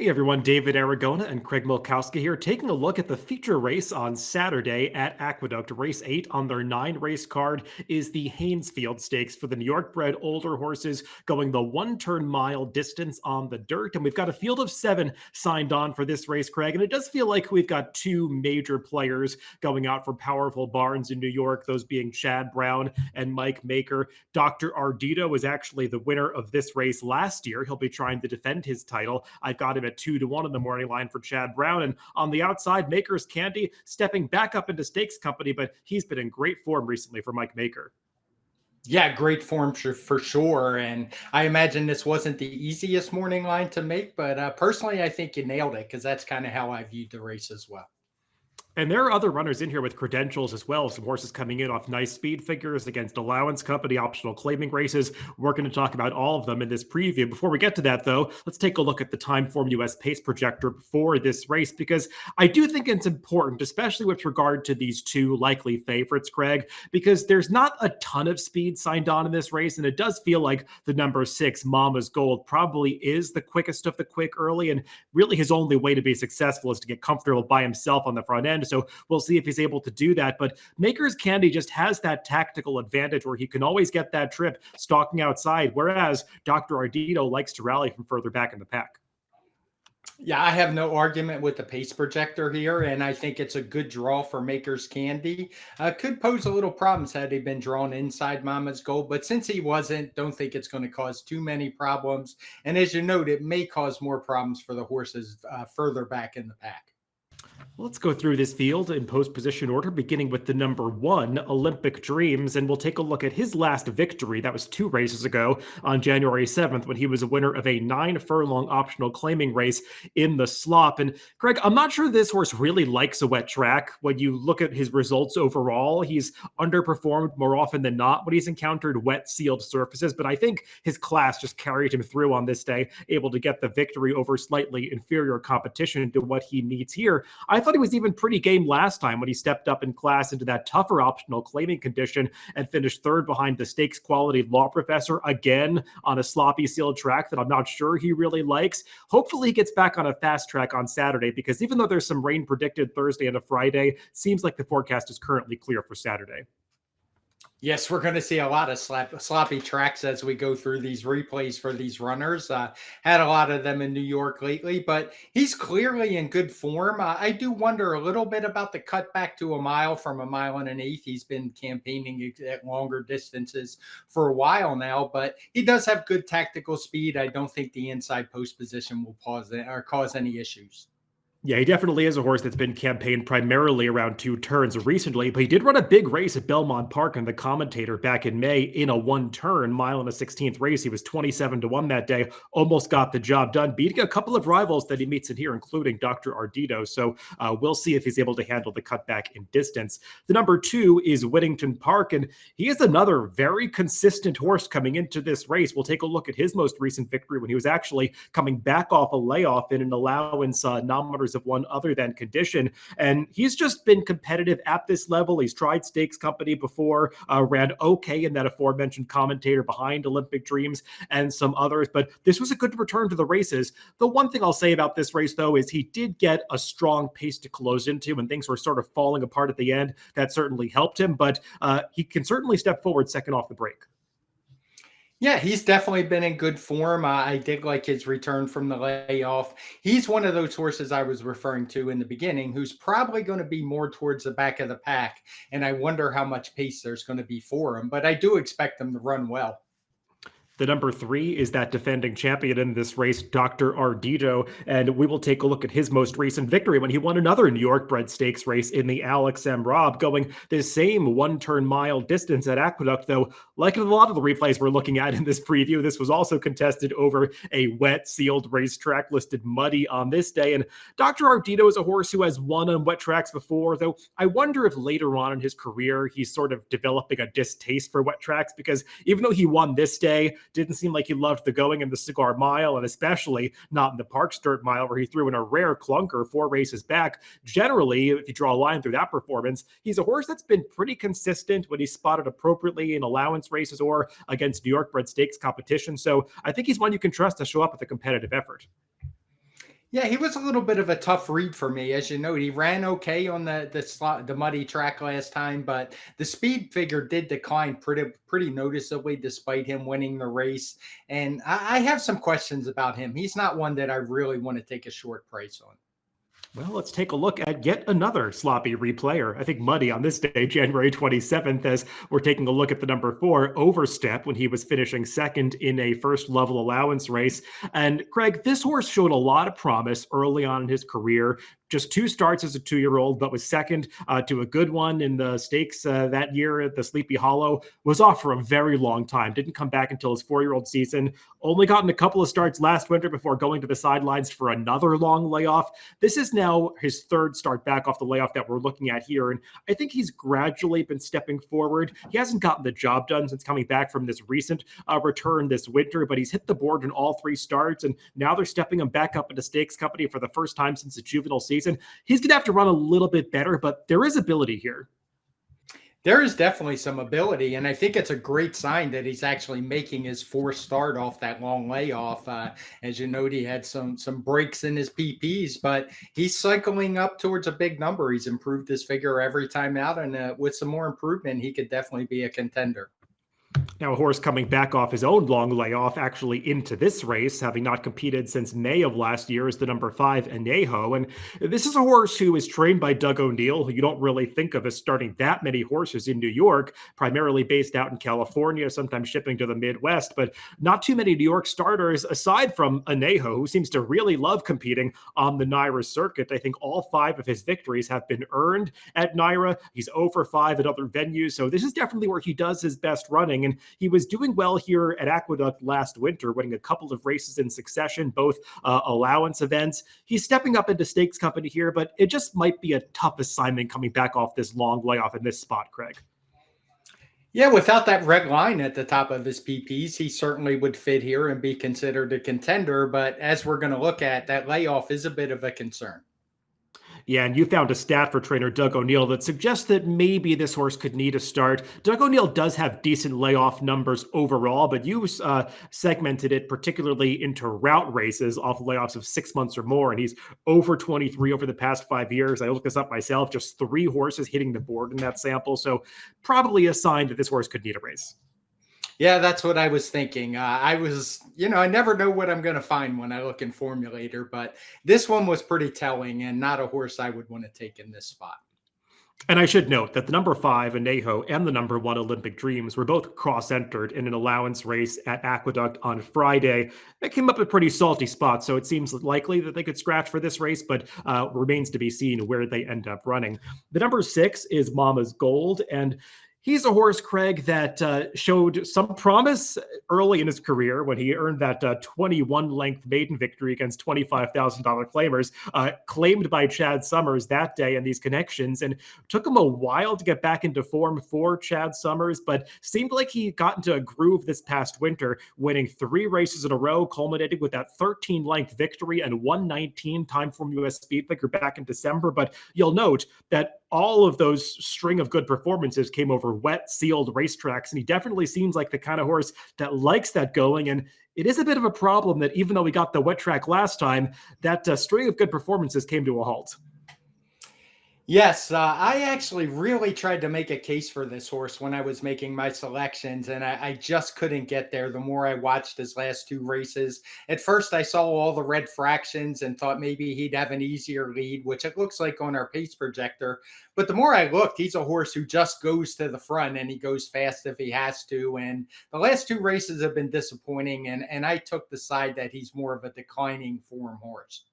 Hey everyone, David Aragona and Craig Milkowski here, taking a look at the feature race on Saturday at Aqueduct. Race 8 on their 9-race card is the Haynesfield Stakes for the New York bred older horses going the 1-turn mile distance on the dirt. And we've got a field of 7 signed on for this race, Craig. And it does feel like we've got 2 major players going out for powerful barns in New York, those being Chad Brown and Mike Maker. Dr. Ardido was actually the winner of this race last year. He'll be trying to defend his title. I've got him at 2-1 in the morning line for Chad Brown. And on the outside, Maker's Candy stepping back up into stakes company, but he's been in great form recently for Mike Maker. Yeah, great form for sure. And I imagine this wasn't the easiest morning line to make, but personally, I think you nailed it because that's kind of how I viewed the race as well. And there are other runners in here with credentials as well. Some horses coming in off nice speed figures against allowance company, optional claiming races. We're going to talk about all of them in this preview. Before we get to that, though, let's take a look at the Timeform US pace projector for this race, because I do think it's important, especially with regard to these 2 likely favorites, Craig, because there's not a ton of speed signed on in this race. And it does feel like the number 6, Mama's Gold, probably is the quickest of the quick early. And really his only way to be successful is to get comfortable by himself on the front end. So we'll see if he's able to do that. But Maker's Candy just has that tactical advantage where he can always get that trip stalking outside, whereas Dr. Ardido likes to rally from further back in the pack. Yeah, I have no argument with the pace projector here, and I think it's a good draw for Maker's Candy. Could pose a little problems had he been drawn inside Mama's Gold, but since he wasn't, don't think it's going to cause too many problems. And as you note, it may cause more problems for the horses further back in the pack. Let's go through this field in post position order, beginning with the number 1, Olympic Dreams, and we'll take a look at his last victory. That was 2 races ago on January 7th when he was a winner of a 9-furlong optional claiming race in the slop. And Greg, I'm not sure this horse really likes a wet track. When you look at his results overall, he's underperformed more often than not when he's encountered wet sealed surfaces, but I think his class just carried him through on this day, able to get the victory over slightly inferior competition to what he meets here. I thought he was even pretty game last time when he stepped up in class into that tougher optional claiming condition and finished 3rd behind the stakes quality law professor again on a sloppy sealed track that I'm not sure he really likes. Hopefully he gets back on a fast track on Saturday, because even though there's some rain predicted Thursday and a Friday, seems like the forecast is currently clear for Saturday. Yes, we're going to see a lot of sloppy tracks as we go through these replays for these runners. Had a lot of them in New York lately, but he's clearly in good form. I do wonder a little bit about the cut back to a mile from a 1.125 miles. He's been campaigning at longer distances for a while now, but he does have good tactical speed. I don't think the inside post position will cause any issues. Yeah, he definitely is a horse that's been campaigned primarily around 2 turns recently, but he did run a big race at Belmont Park and the Commentator back in May in a 1-turn mile and a 16th race. He was 27-1 that day, almost got the job done, beating a couple of rivals that he meets in here, including Dr. Ardido. So we'll see if he's able to handle the cutback in distance. The number 2 is Winnington Park, and he is another very consistent horse coming into this race. We'll take a look at his most recent victory when he was actually coming back off a layoff in an allowance nominators of one other than condition. And he's just been competitive at this level. He's tried stakes company before, ran okay in that aforementioned Commentator behind Olympic Dreams and some others, but this was a good return to the races. The one thing I'll say about this race, though, is he did get a strong pace to close into when things were sort of falling apart at the end. That certainly helped him, but he can certainly step forward second off the break. Yeah, he's definitely been in good form. I did like his return from the layoff. He's one of those horses I was referring to in the beginning, who's probably going to be more towards the back of the pack. And I wonder how much pace there's going to be for him, but I do expect him to run well. The number 3 is that defending champion in this race, Dr. Ardido, and we will take a look at his most recent victory when he won another New York bred stakes race in the Alex M. Robb, going the same 1-turn mile distance at Aqueduct, though like in a lot of the replays we're looking at in this preview, this was also contested over a wet sealed racetrack listed muddy on this day. And Dr. Ardido is a horse who has won on wet tracks before, though I wonder if later on in his career he's sort of developing a distaste for wet tracks, because even though he won this day, didn't seem like he loved the going in the Cigar Mile, and especially not in the Parks Dirt Mile, where he threw in a rare clunker 4 races back. Generally, if you draw a line through that performance, he's a horse that's been pretty consistent when he's spotted appropriately in allowance races or against New York bred stakes competition. So I think he's one you can trust to show up with a competitive effort. Yeah, he was a little bit of a tough read for me. As you know, he ran okay on the muddy track last time, but the speed figure did decline pretty noticeably despite him winning the race. And I have some questions about him. He's not one that I really want to take a short price on. Well, let's take a look at yet another sloppy replayer. I think muddy on this day, January 27th, as we're taking a look at the number 4, Overstep, when he was finishing second in a first level allowance race. And Craig, this horse showed a lot of promise early on in his career. Just 2 starts as a 2-year-old, but was second to a good one in the stakes that year at the Sleepy Hollow. Was off for a very long time. Didn't come back until his 4-year-old season. Only gotten a couple of starts last winter before going to the sidelines for another long layoff. This is now his 3rd start back off the layoff that we're looking at here. And I think he's gradually been stepping forward. He hasn't gotten the job done since coming back from this recent return this winter, but he's hit the board in all 3 starts. And now they're stepping him back up into stakes company for the first time since the juvenile season. He's going to have to run a little bit better, but there is ability here. There is definitely some ability, and I think it's a great sign that he's actually making his 4th start off that long layoff. As you note, he had some breaks in his PPs, but he's cycling up towards a big number. He's improved his figure every time out, and with some more improvement, he could definitely be a contender. Now, a horse coming back off his own long layoff actually into this race, having not competed since May of last year, is the number 5, Anejo. And this is a horse who is trained by Doug O'Neill, who you don't really think of as starting that many horses in New York, primarily based out in California, sometimes shipping to the Midwest, but not too many New York starters aside from Anejo, who seems to really love competing on the NYRA circuit. I think all 5 of his victories have been earned at NYRA. He's over 5 at other venues, so this is definitely where he does his best running. And he was doing well here at Aqueduct last winter, winning a couple of races in succession, both allowance events. He's stepping up into stakes company here, but it just might be a tough assignment coming back off this long layoff in this spot, Craig. Yeah, without that red line at the top of his PPs, he certainly would fit here and be considered a contender. But as we're going to look at, that layoff is a bit of a concern. Yeah, and you found a stat for trainer Doug O'Neill that suggests that maybe this horse could need a start. Doug O'Neill does have decent layoff numbers overall, but you segmented it particularly into route races off layoffs of 6 months or more, and he's over 23 over the past 5 years. I looked this up myself, just 3 horses hitting the board in that sample, so probably a sign that this horse could need a race. Yeah, that's what I was thinking. I never know what I'm going to find when I look in Formulator, but this one was pretty telling and not a horse I would want to take in this spot. And I should note that the number 5, Anejo, and the number 1, Olympic Dreams, were both cross-entered in an allowance race at Aqueduct on Friday. That came up a pretty salty spot, so it seems likely that they could scratch for this race, but remains to be seen where they end up running. The number 6 is Mama's Gold, and he's a horse, Craig, that showed some promise early in his career when he earned that 21-length maiden victory against $25,000 claimers, claimed by Chad Summers that day and these connections. And took him a while to get back into form for Chad Summers, but seemed like he got into a groove this past winter, winning 3 races in a row, culminating with that 13-length victory and 119 Timeform US speed figure back in December. But you'll note that all of those string of good performances came over wet, sealed racetracks, and he definitely seems like the kind of horse that likes that going. And it is a bit of a problem that even though we got the wet track last time, that string of good performances came to a halt. Yes, I actually really tried to make a case for this horse when I was making my selections, and I just couldn't get there the more I watched his last 2 races. At first, I saw all the red fractions and thought maybe he'd have an easier lead, which it looks like on our pace projector. But the more I looked, he's a horse who just goes to the front, and he goes fast if he has to. And the last 2 races have been disappointing, and I took the side that he's more of a declining form horse.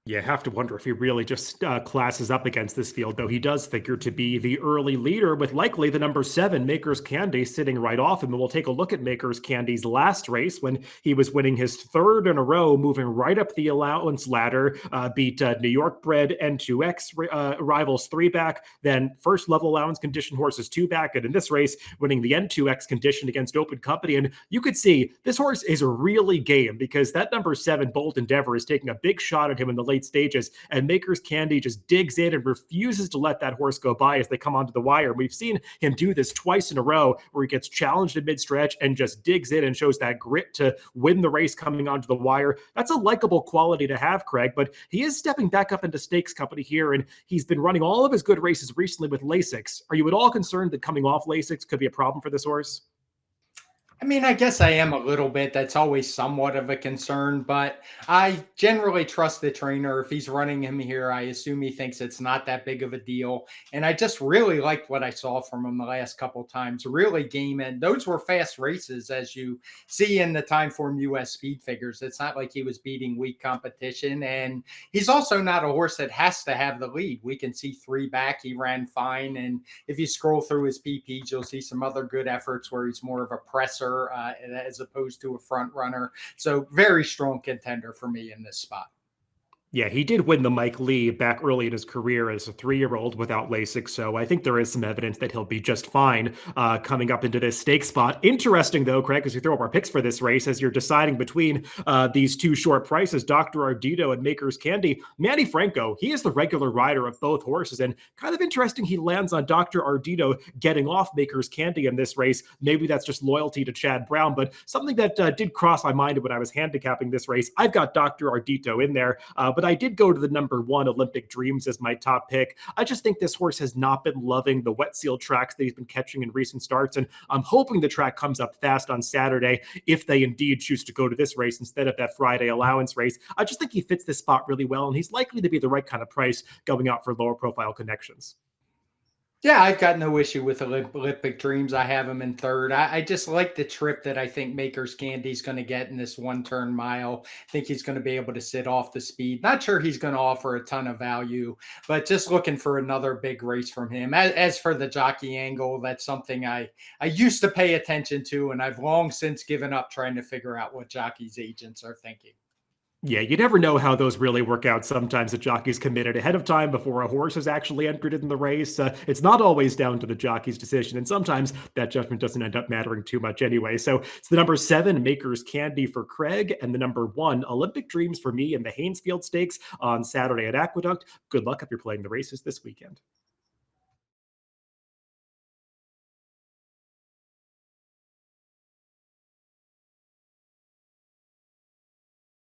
You have to wonder if he really just classes up against this field, though he does figure to be the early leader with likely the number 7, Maker's Candy, sitting right off him. And we'll take a look at Maker's Candy's last race when he was winning his 3rd in a row, moving right up the allowance ladder, beat New York bred N2X rivals 3 back, then first level allowance condition horses 2 back, and in this race, winning the N2X condition against Open Company. And you could see this horse is really game because that number 7, Bold Endeavor, is taking a big shot at him in the late late stages, and Maker's Candy just digs in and refuses to let that horse go by as they come onto the wire. We've seen him do this twice in a row where he gets challenged in mid-stretch and just digs in and shows that grit to win the race coming onto the wire. That's a likable quality to have, Craig, but he is stepping back up into stakes company here, and he's been running all of his good races recently with Lasix. Are you at all concerned that coming off Lasix could be a problem for this horse? I mean, I guess I am a little bit. That's always somewhat of a concern, but I generally trust the trainer. If he's running him here, I assume he thinks it's not that big of a deal. And I just really liked what I saw from him the last couple of times. Really game in. Those were fast races, as you see in the Timeform US speed figures. It's not like he was beating weak competition. And he's also not a horse that has to have the lead. We can see 3 back. He ran fine. And if you scroll through his PPs, you'll see some other good efforts where he's more of a presser as opposed to a front runner. So very strong contender for me in this spot. Yeah, he did win the Mike Lee back early in his career as a 3-year-old without LASIK, so I think there is some evidence that he'll be just fine coming up into this stake spot. Interesting, though, Craig, as we throw up our picks for this race, as you're deciding between these two short prices, Dr. Ardido and Maker's Candy, Manny Franco, he is the regular rider of both horses, and kind of interesting he lands on Dr. Ardido getting off Maker's Candy in this race. Maybe that's just loyalty to Chad Brown, but something that did cross my mind when I was handicapping this race, I've got Dr. Ardido in there, but I did go to the number 1 Olympic Dreams as my top pick. I just think this horse has not been loving the wet seal tracks that he's been catching in recent starts, and I'm hoping the track comes up fast on Saturday if they indeed choose to go to this race instead of that Friday allowance race. I just think he fits this spot really well, and he's likely to be the right kind of price going out for lower profile connections. Yeah, I've got no issue with Olympic Dreams. I have him in third. I just like the trip that I think Maker's Candy's going to get in this 1-turn mile. I think he's going to be able to sit off the speed. Not sure he's going to offer a ton of value, but just looking for another big race from him. As for the jockey angle, that's something I used to pay attention to, and I've long since given up trying to figure out what jockeys' agents are thinking. Yeah, you never know how those really work out. Sometimes the jockey's committed ahead of time before a horse has actually entered in the race. It's not always down to the jockey's decision, and sometimes that judgment doesn't end up mattering too much anyway. So it's the number 7 Maker's Candy for Craig and the number 1 Olympic Dreams for me in the Haynesfield Stakes on Saturday at Aqueduct. Good luck if you're playing the races this weekend.